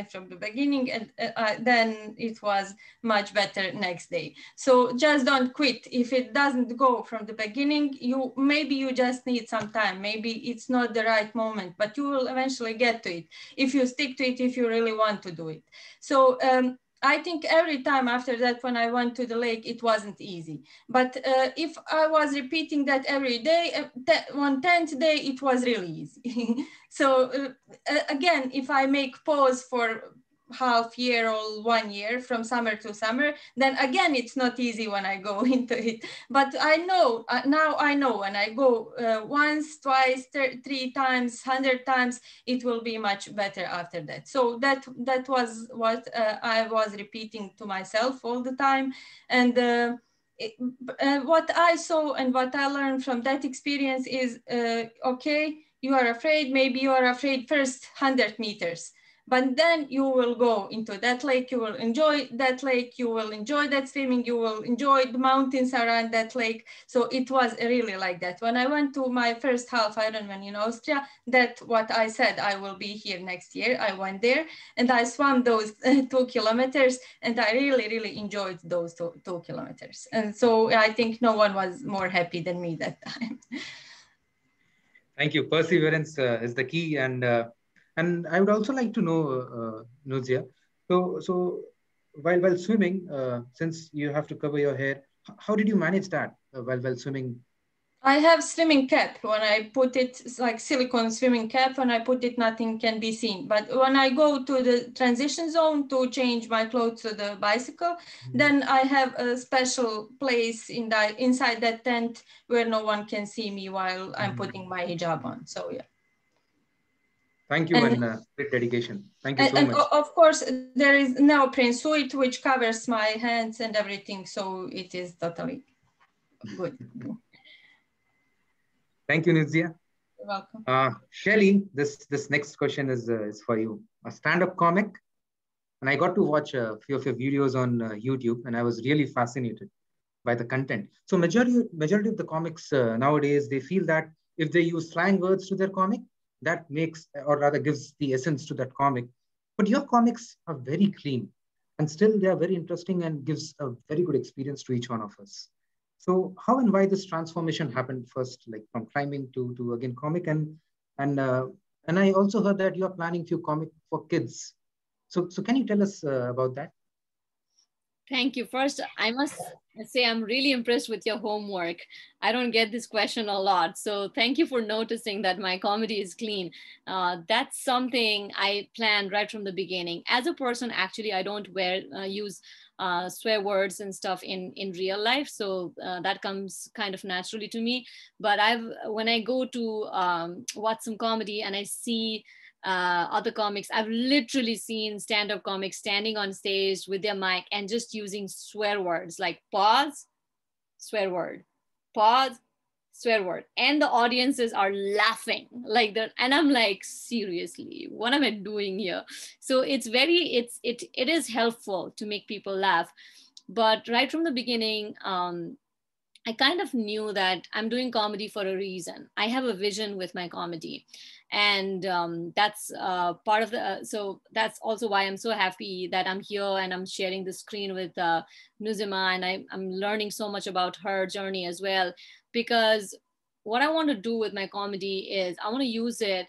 from the beginning, and then it was much better next day. So just don't quit. If it doesn't go from the beginning, maybe you just need some time. Maybe it's not the right moment, but you will eventually get to it if you stick to it, if you really want to do it. So I think every time after that, when I went to the lake, it wasn't easy. But if I was repeating that every day, on 10th day, it was really easy. So again, if I make pause for half year or 1 year from summer to summer, then again it's not easy when I go into it. But I know now I know when I go once, twice, 3 times, 100 times, it will be much better after that. So that was what I was repeating to myself all the time. And what I saw and what I learned from that experience is okay, you are afraid, maybe you are afraid first 100 meters, but then you will go into that lake, you will enjoy that lake, you will enjoy that swimming, you will enjoy the mountains around that lake. So it was really like that. When I went to my first half Ironman in Austria, that what I said, I will be here next year. I went there and I swam those 2 kilometers and I really, really enjoyed those 2 kilometers. And so I think no one was more happy than me that time. Thank you. Perseverance is the key, and I would also like to know, Nuzia. So while swimming, since you have to cover your hair, how did you manage that while swimming? I have swimming cap. When I put it, it's like silicone swimming cap. When I put it, nothing can be seen. But when I go to the transition zone to change my clothes to the bicycle, then I have a special place inside that tent where no one can see me while I'm putting my hijab on. So yeah. Thank you, and great dedication. Thank you so much. Of course, there is neoprene suit which covers my hands and everything, so it is totally good. Thank you, Nudzejma. You're welcome. Shailee, this next question is for you. A stand-up comic, and I got to watch a few of your videos on YouTube, and I was really fascinated by the content. So majority of the comics nowadays, they feel that if they use slang words to their comic, that makes, or rather gives the essence to that comic. But your comics are very clean, and still they are very interesting and gives a very good experience to each one of us. So how and why this transformation happened first, like from climbing to again comic, and I also heard that you are planning few comic for kids. So can you tell us about that? Thank you. First, I must say I'm really impressed with your homework. I don't get this question a lot. So thank you for noticing that my comedy is clean. That's something I planned right from the beginning. As a person, actually, I don't use swear words and stuff in real life. So that comes kind of naturally to me. But when I go to watch some comedy and I see other comics, I've literally seen stand-up comics standing on stage with their mic and just using swear words like pause, swear word, pause, swear word, and the audiences are laughing like that, and I'm like, seriously, what am I doing here? So it is helpful to make people laugh. But right from the beginning, I kind of knew that I'm doing comedy for a reason. I have a vision with my comedy. And that's part of the, so that's also why I'm so happy that I'm here and I'm sharing the screen with Nudzejma, and I'm learning so much about her journey as well. Because what I want to do with my comedy is I want to use it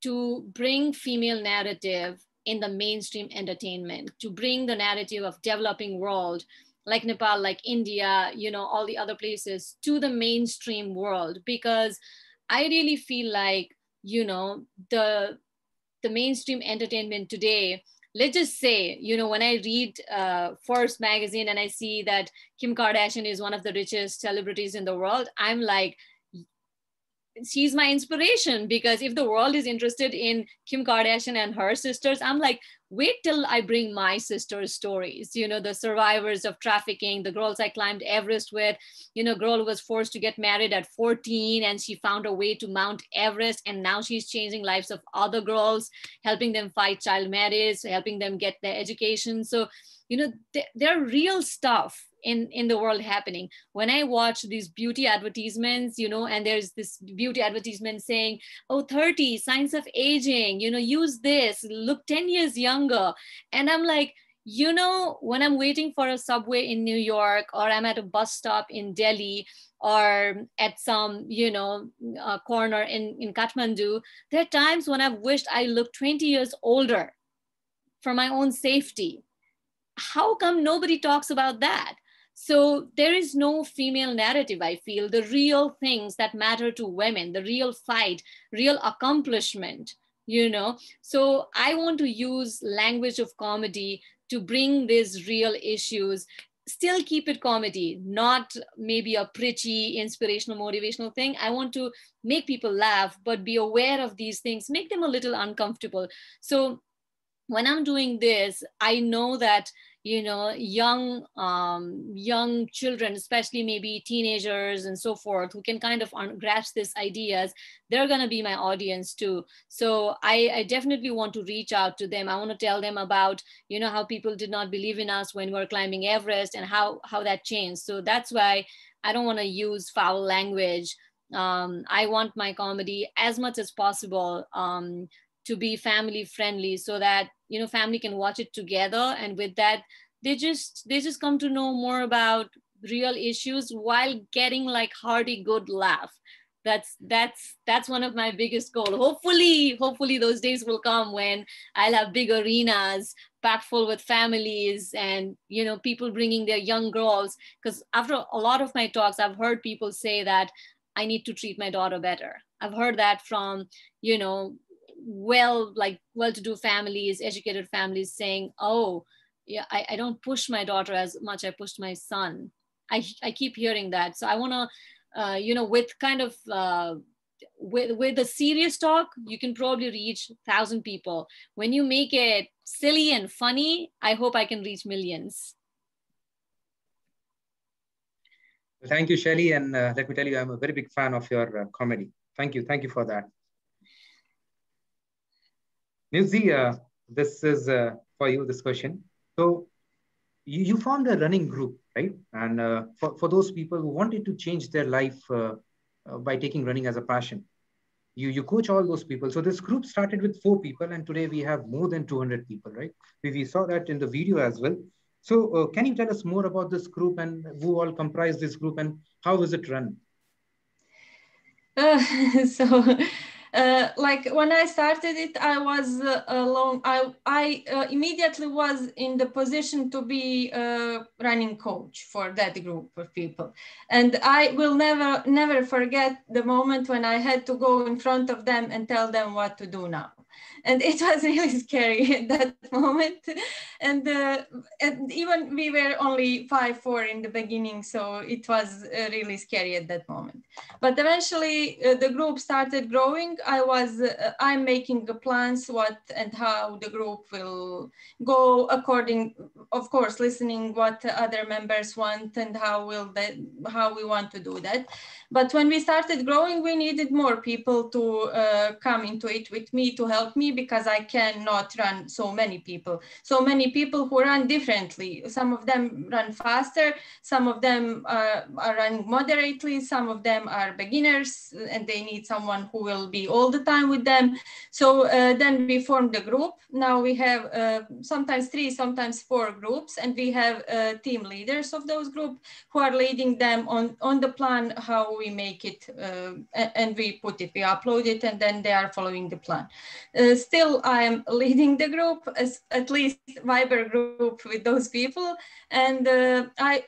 to bring female narrative in the mainstream entertainment, to bring the narrative of developing world, like Nepal, like India, all the other places, to the mainstream world. Because I really feel like, the mainstream entertainment today, let's just say, when I read First magazine and I see that Kim Kardashian is one of the richest celebrities in the world, I'm like, she's my inspiration. Because if the world is interested in Kim Kardashian and her sisters, I'm like, wait till I bring my sisters' stories, the survivors of trafficking, the girls I climbed Everest with, girl who was forced to get married at 14 and she found a way to Mount Everest, and now she's changing lives of other girls, helping them fight child marriage, helping them get their education. So there are real stuff in the world happening. When I watch these beauty advertisements, and there's this beauty advertisement saying, oh, 30, signs of aging, use this, look 10 years younger. And I'm like, when I'm waiting for a subway in New York, or I'm at a bus stop in Delhi, or at some, corner in Kathmandu, there are times when I've wished I looked 20 years older for my own safety. How come nobody talks about that? So there is no female narrative, I feel. The real things that matter to women, the real fight, real accomplishment, So I want to use language of comedy to bring these real issues, still keep it comedy, not maybe a preachy, inspirational, motivational thing. I want to make people laugh, but be aware of these things, make them a little uncomfortable. So when I'm doing this, I know that young children, especially maybe teenagers and so forth, who can kind of grasp these ideas, they're going to be my audience too. So I definitely want to reach out to them. I want to tell them about how people did not believe in us when we were climbing Everest, and how that changed. So that's why I don't want to use foul language. I want my comedy as much as possible to be family friendly, so that family can watch it together, and with that they just come to know more about real issues while getting like hearty good laugh. That's one of my biggest goals. Hopefully those days will come when I'll have big arenas packed full with families, and people bringing their young girls. Because after a lot of my talks, I've heard people say that I need to treat my daughter better. I've heard that from, you know, well-to-do families, educated families saying, oh, yeah, I don't push my daughter as much I pushed my son. I keep hearing that. So I want to, you know, with kind of, with the serious talk, you can probably reach 1,000 people. When you make it silly and funny, I hope I can reach millions. Thank you, Shailee. And let me tell you, I'm a very big fan of your comedy. Thank you. Thank you for that. Nudzi, this is for you, this question. So you formed a running group, right? And for those people who wanted to change their life by taking running as a passion, you coach all those people. So this group started with 4 people, and today we have more than 200 people, right? We saw that in the video as well. So can you tell us more about this group and who all comprise this group and how is it run? Like when I started it, I was alone. I immediately was in the position to be a running coach for that group of people. And I will never forget the moment when I had to go in front of them and tell them what to do now. And it was really scary at that moment. And even we were only 5-4 in the beginning, so it was really scary at that moment. But eventually the group started growing. I'm making the plans what and how the group will go according, of course, listening what other members want and how we want to do that. But when we started growing, we needed more people to come into it with me to help me, because I cannot run so many people who run differently. Some of them run faster, some of them are running moderately, some of them are beginners and they need someone who will be all the time with them. So then we formed the group. Now we have sometimes 3, sometimes 4 groups, and we have team leaders of those groups who are leading them on the plan, how we make it, and we upload it, and then they are following the plan. Still, I am leading the group, at least Viber group with those people, and I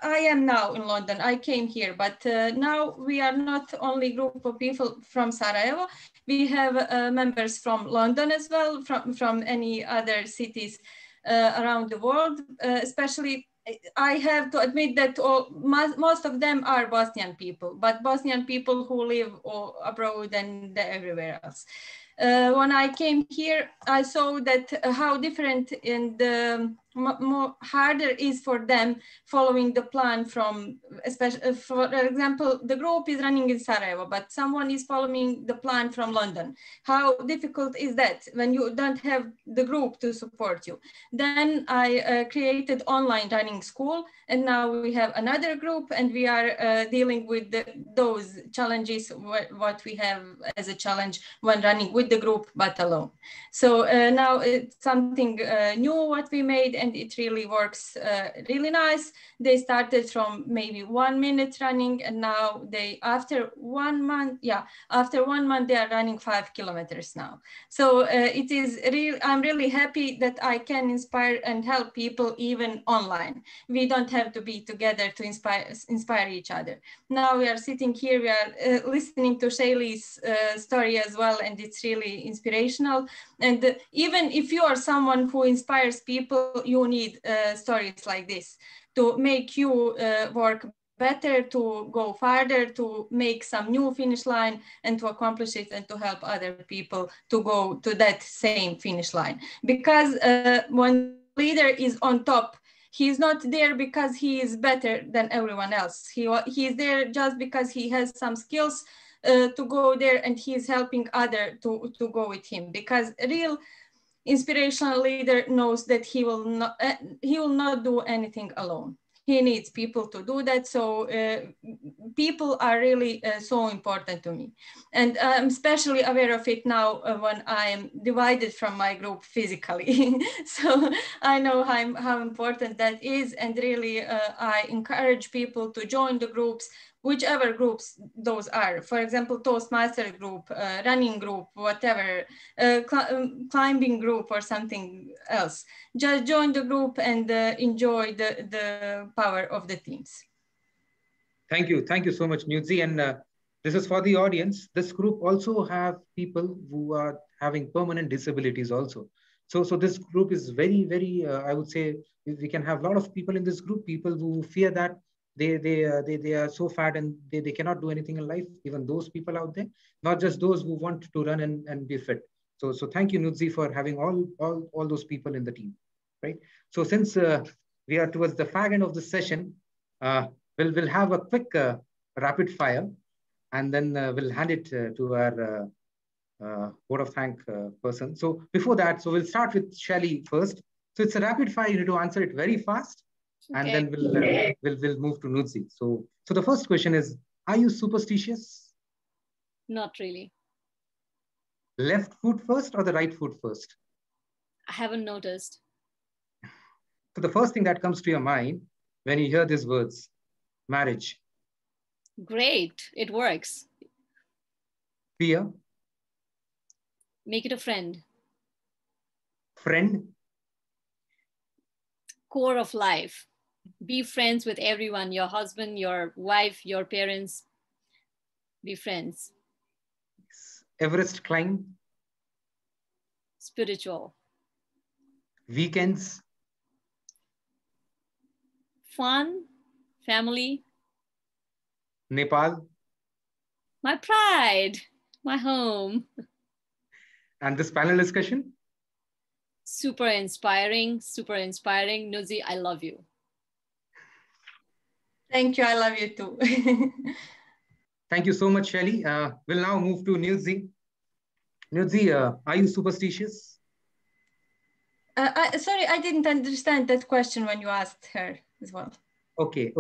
am now in London. I came here, but now we are not only a group of people from Sarajevo. We have members from London as well, from any other cities around the world, especially. I have to admit that most of them are Bosnian people, but Bosnian people who live abroad and everywhere else. When I came here, I saw that how different and more harder is for them following the plan from, especially for example, the group is running in Sarajevo, but someone is following the plan from London. How difficult is that when you don't have the group to support you? Then I created online running school, and now we have another group, and we are dealing with those challenges, what we have as a challenge when running with the group but alone. So now it's something new what we made, and it really works really nice. They started from maybe 1 minute running, and now after 1 month they are running 5 kilometers now. So it is real. I'm really happy that I can inspire and help people even online. We don't have to be together to inspire each other. Now we are sitting here, we are listening to Shailee's story as well, and it's really inspirational. And even if you are someone who inspires people, you need stories like this to make you work better, to go farther, to make some new finish line and to accomplish it, and to help other people to go to that same finish line. Because when the leader is on top, he's not there because he is better than everyone else. He is there just because he has some skills to go there, and he is helping others to go with him. Because a real inspirational leader knows that he will not do anything alone. He needs people to do that. So people are really so important to me. And I'm especially aware of it now when I am divided from my group physically. So I know how important that is. And really, I encourage people to join the groups, whichever groups those are. For example, Toastmasters group, running group, whatever, climbing group or something else. Just join the group and enjoy the power of the teams. Thank you. Thank you so much, Nudzi. And this is for the audience. This group also have people who are having permanent disabilities also. So this group is very, I would say, we can have a lot of people in this group, people who fear that they are so fat and they cannot do anything in life. Even those people out there, not just those who want to run and be fit. So thank you, Nudzi, for having all those people in the team, right? So since we are towards the fag end of the session, uh, we'll have a quick rapid fire, and then we'll hand it to our vote of thank person. So before that, so we'll start with Shailee first. So it's a rapid fire. You need to answer it very fast, and then we'll move to Nudzi. So the first question is: are you superstitious? Not really. Left foot first or the right foot first? I haven't noticed. So the first thing that comes to your mind when you hear these words: marriage. Great, it works. Fear. Make it a friend. Friend. Core of life. Be friends with everyone, your husband, your wife, your parents. Be friends. Everest climb. Spiritual. Weekends. Fun, family. Nepal. My pride, my home. And this panel discussion? Super inspiring, super inspiring. Nudzi, I love you. Thank you, I love you too. Thank you so much, Shailee. We'll now move to Nudzi. Nudzi, are you superstitious? Sorry, I didn't understand that question when you asked her as well. Okay.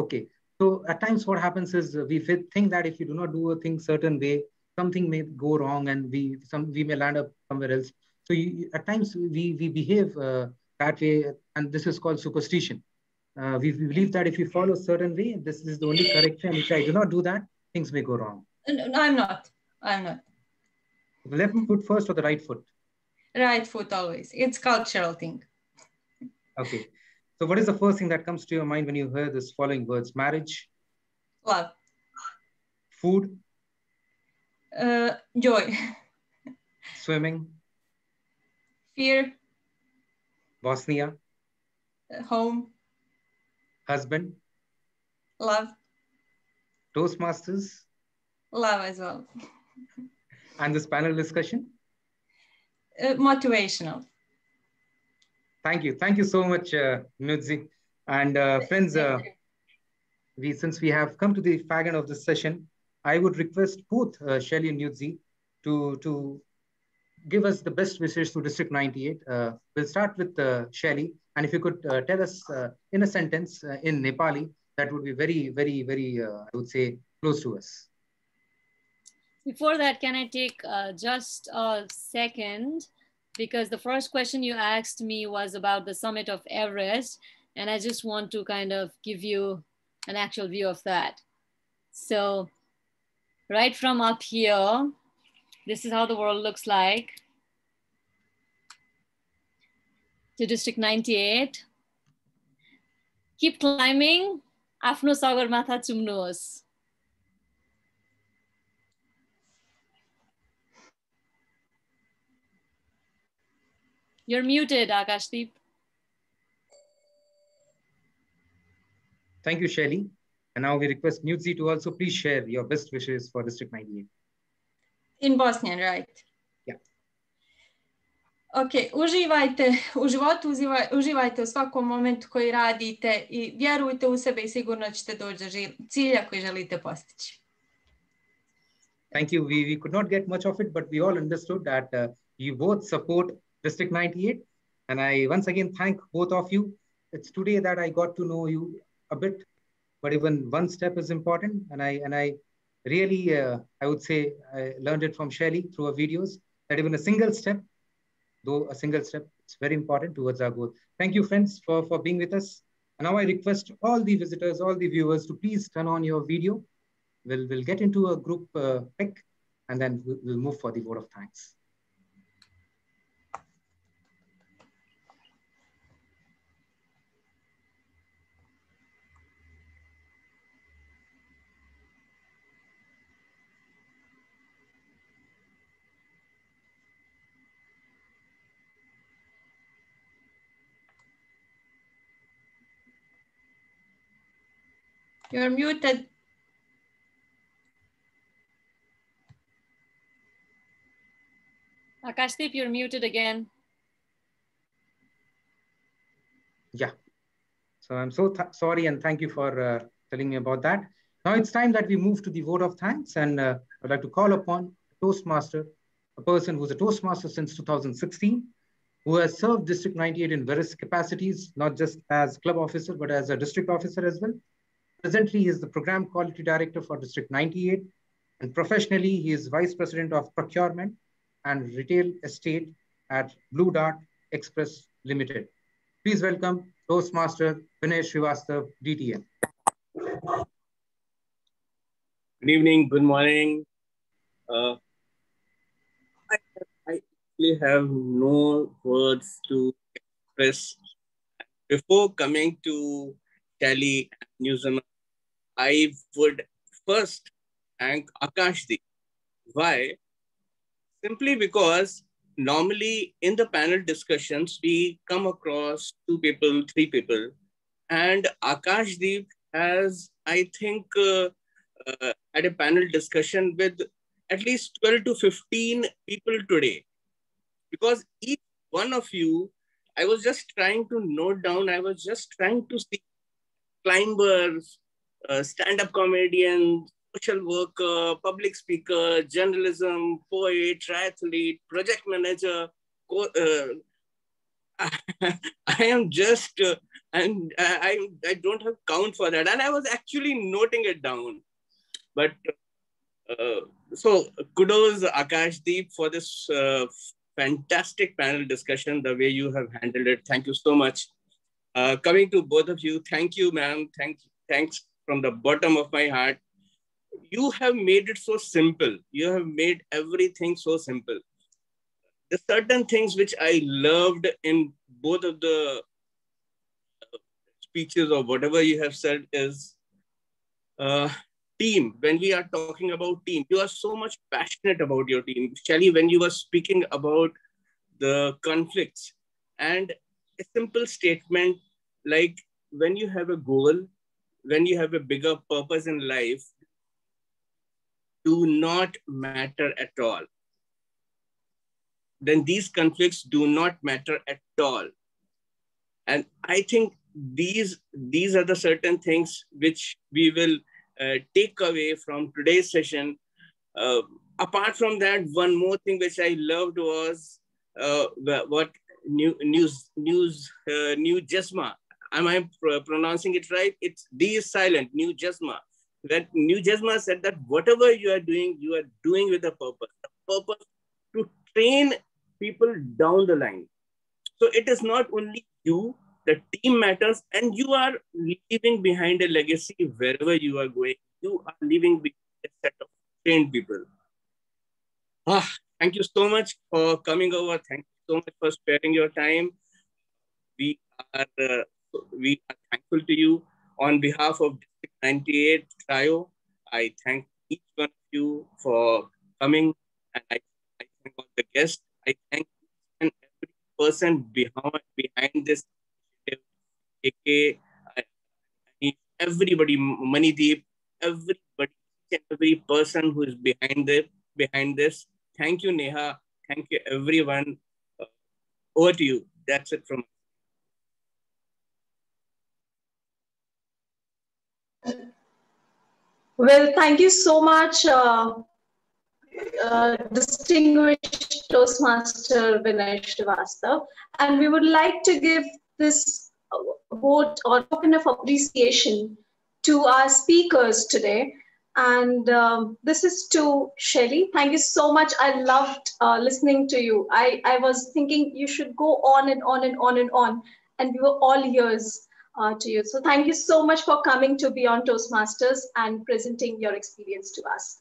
So at times what happens is we think that if you do not do a thing certain way, something may go wrong and we may land up somewhere else. So at times we behave that way, and this is called superstition. We believe that if you follow a certain way, this is the only correct way, and if I do not do that, things may go wrong. No, I'm not. The left foot first or the right foot? Right foot always. It's cultural thing. Okay. So what is the first thing that comes to your mind when you hear this following words? Marriage? Love. Food? Joy. Swimming? Fear. Bosnia? Home. Husband? Love. Toastmasters? Love as well. And this panel discussion? Motivational. Thank you so much, Nudzi. And friends, since we have come to the fag end of this session, I would request both Shailee and Nudzi to give us the best wishes to District 98. We'll start with Shailee, and if you could tell us in a sentence in Nepali, that would be very, I would say, close to us. Before that, can I take just a second? Because the first question you asked me was about the Summit of Everest, and I just want to kind of give you an actual view of that. So right from up here, this is how the world looks like. To District 98. Keep climbing. Afno sagarmatha chumनुहोस्. You're muted, Akashdeep. Thank you, Shailee. And now we request Nudzi to also please share your best wishes for District 98. In Bosnian, right? Yeah. Ok, uživajte u životu, uživajte u svakom momentu koji radite i vjerujte u sebe i sigurno ćete doći do cilja koji želite postići. Thank you. We could not get much of it, but we all understood that you both support District 98. And I once again thank both of you. It's today that I got to know you a bit, but even one step is important. And I really, I would say, I learned it from Shailee through her videos, that even a single step, though a single step, it's very important towards our goal. Thank you, friends, for being with us. And now I request all the visitors, all the viewers to please turn on your video. We'll get into a group pick, and then we'll move for the vote of thanks. You're muted. Akashdeep, you're muted again. Yeah. So I'm so sorry and thank you for telling me about that. Now it's time that we move to the vote of thanks, and I'd like to call upon a Toastmaster, a person who's a Toastmaster since 2016, who has served District 98 in various capacities, not just as club officer, but as a district officer as well. Presently, he is the Program Quality Director for District 98, and professionally, he is Vice President of Procurement and Retail Estate at Blue Dart Express Limited. Please welcome Toastmaster Vinay Srivastava, DTM. Good evening, good morning. I actually have no words to express. Before coming to Shailee and Nudzejma, I would first thank Akashdeep. Why? Simply because normally in the panel discussions, we come across 2 people, 3 people, and Akashdeep has, I think, had a panel discussion with at least 12 to 15 people today. Because each one of you, I was just trying to note down, I was just trying to see climbers, stand-up comedians, social worker, public speaker, journalism, poet, triathlete, project manager. I am just, and I don't have count for that. And I was actually noting it down. But so kudos Akashdeep for this fantastic panel discussion, the way you have handled it. Thank you so much. Coming to both of you, thank you, ma'am. Thanks from the bottom of my heart. You have made it so simple. You have made everything so simple. The certain things which I loved in both of the speeches or whatever you have said is team. When we are talking about team, you are so much passionate about your team. Shailee, when you were speaking about the conflicts, and a simple statement like when you have a goal, when you have a bigger purpose in life, do not matter at all. Then these conflicts do not matter at all. And I think these are the certain things which we will take away from today's session. Apart from that, one more thing which I loved was what Nudzejma. Am I pronouncing it right? It's D is silent, Nudzejma. That Nudzejma said that whatever you are doing with a purpose. The purpose to train people down the line. So it is not only you, the team matters, and you are leaving behind a legacy wherever you are going. You are leaving behind a set of trained people. Thank you so much for coming over. Thank you so much for sparing your time. We are thankful to you. On behalf of District 98 Trio, I thank each one of you for coming, and I thank all the guests. I thank each and every person behind this initiative. Everybody, Manideep, every person who is behind this. Thank you, Neha. Thank you, everyone. Over to you. That's it from me. Well, thank you so much, distinguished Toastmaster Vinay Srivastava. And we would like to give this vote or token of appreciation to our speakers today. And this is to Shailee. Thank you so much. I loved listening to you. I was thinking you should go on and on and on and on. And we were all ears to you. So thank you so much for coming to Beyond Toastmasters and presenting your experience to us.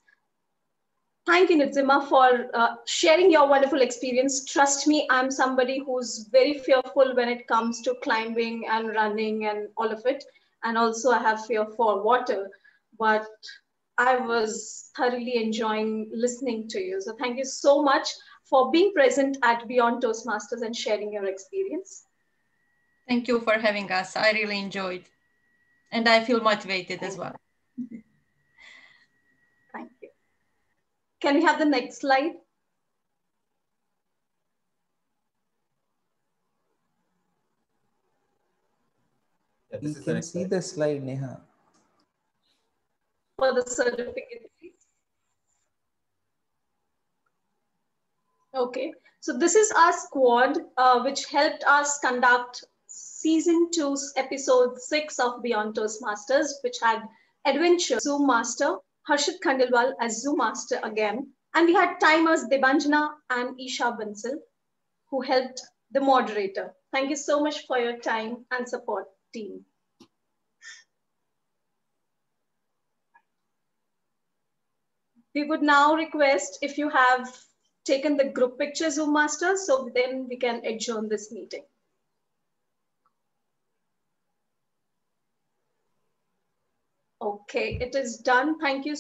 Thank you, Nudzejma, for sharing your wonderful experience. Trust me, I'm somebody who's very fearful when it comes to climbing and running and all of it. And also I have fear for water, but I was thoroughly enjoying listening to you. So thank you so much for being present at Beyond Toastmasters and sharing your experience. Thank you for having us. I really enjoyed. And I feel motivated as well. Thank you. Can we have the next slide? You can see the slide, Neha. For the certificate, please. Okay, so this is our squad, which helped us conduct season 2's episode 6 of Beyond Toastmasters, which had Adventure Zoom Master, Harshit Khandelwal as Zoom Master again, and we had timers Debanjana and Isha Bansal, who helped the moderator. Thank you so much for your time and support, team. We would now request if you have taken the group picture, Zoom Master, so then we can adjourn this meeting. Okay, it is done. Thank you